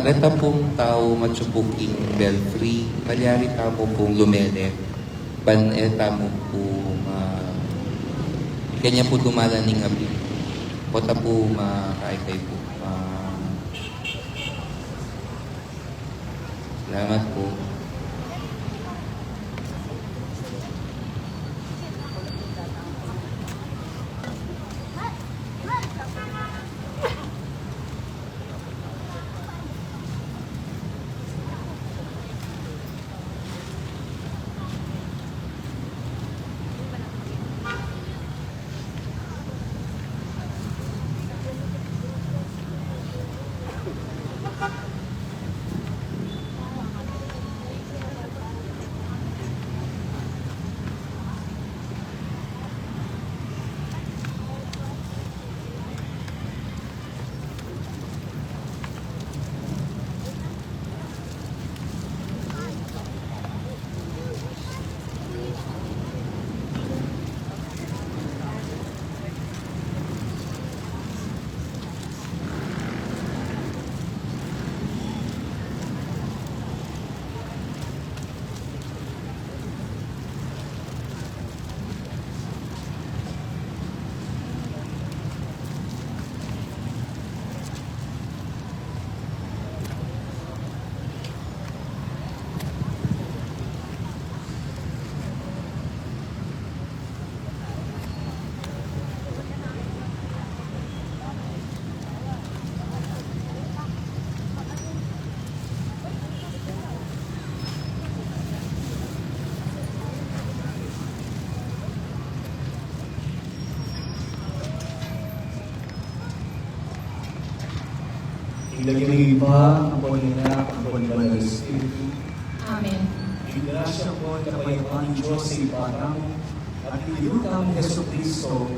reta pong tao matsubuking belfry, malyari tamo pong lumele, ban tamo po kanya po dumala ning abi. Pota po makaikay po. Salamat po. Ilagay ng iba ang Panginoon ang Panginoon ng Espiritu. Amen. Igrasya po ang kapayapaan ng Diyos sa iparang at inilutang Yeso Cristo,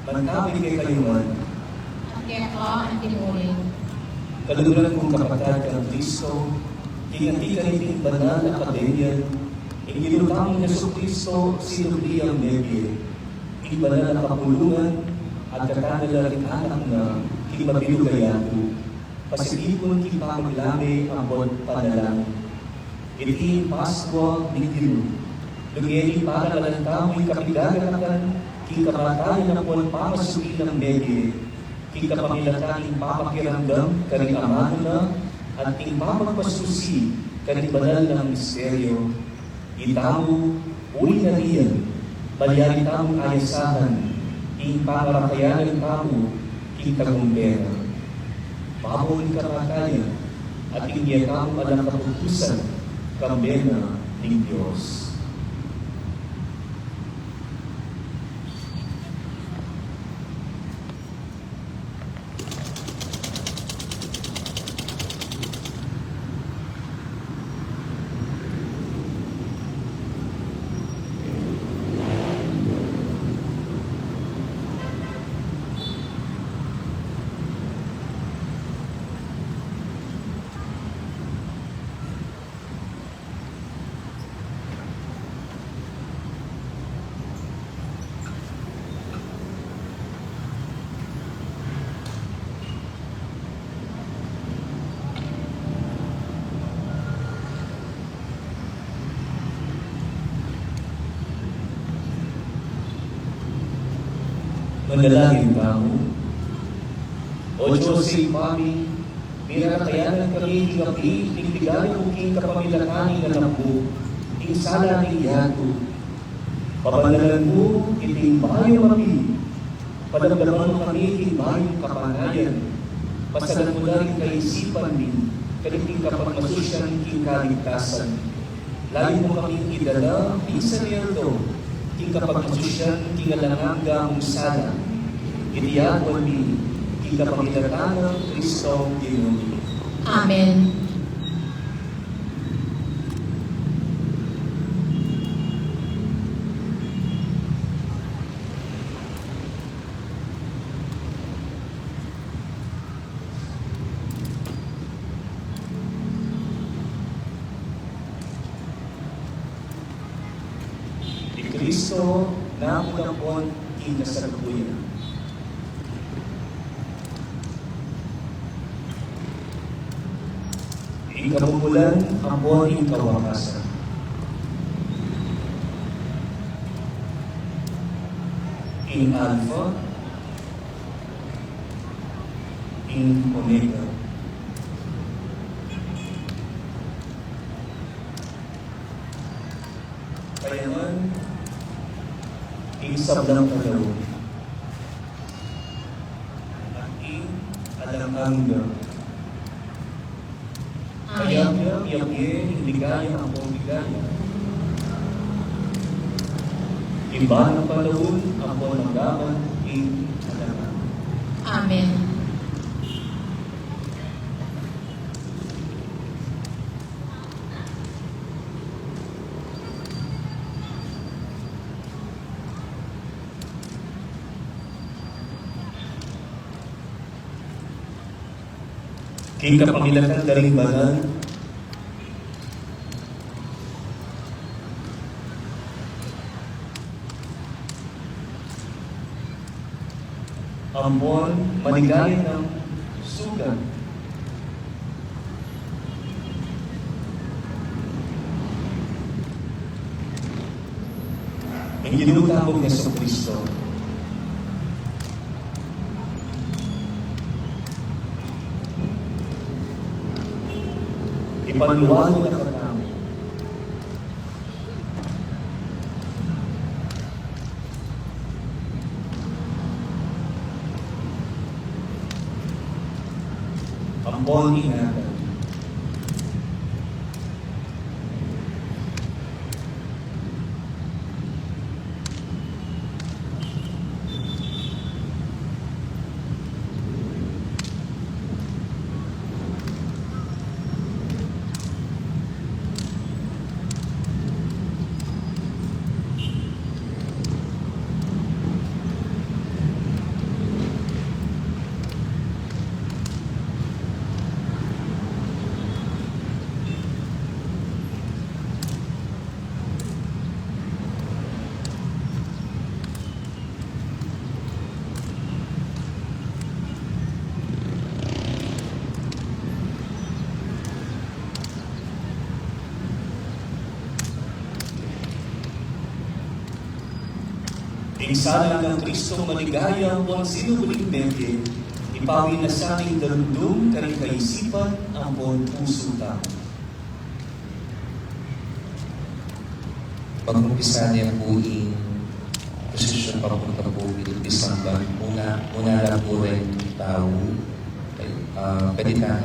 mantabig kay kayuman. Ang kaya ang tinuring. Kalulan kong kapatid ng Cristo, kinanti ka niting banal na akademya, inilutang Yeso Cristo, sinuli ang nebye, ibanal na kapulungan, at katanalaring anak na kimabilugayato. Pasigipon kipaglami ang bon panalangin. Iti Pasko Bigilo. Lugeri para nalantamoy kapigaganakan, kikapatayan na bon pamasuki ng medye, kikapamilataning papakiramdam karing amano na, at ting papagpasusi karing banal ng misteryo. Itamo, uli na riyan, balyari tamong ayasahan, ting pangarakayanan tamo, kitagumpera. Pahawin kamatayan at inyakang alang kaputusan kambena ng Diyos. Manalangin tayo. O Diyos sa Ipami, minarakayanan kami hingapi, nigbigayan mo king kapamilakanin na napo, insala ni Yato. Pamanalan mo, iting bayo kami, padamdaman mo kami, iting bayong kapanayan. Pasalan mo na rin kaisipan din, kaniting kapagmasusyan king kaligtasan. Lagi mo kami idala, isa nito, king kapagmasusyan, king alanganga musada. Itiyawan mi, king kapamilatan ng Kristo Ginoo. Amen. Kristo na mudapon kinasalukuyan. Ikabubulan ampon ing kawakasan. In Alpha, in Omega. Kaya man, in sablang kalawin. At in alang-angga. Kaya Amen. yabye, hindi gaya ang pumigaya. Iba ng panahon, ang panagaman, in alangan. Amen. King kapangilakan daring banal, ampon maligaya ng sugat. Ang ginutambog ni Yesu Kristo. Ipanluwago na katamo. Ampon ingatan. Inisala ng Kristong maligaya ang sinubuling bente, ipawi na sa aking darundong karing kaisipan ang buong puso tao. Pag-umpisa niya po yung posisyon papunta po isang bang una lang po rin tao, pwede ka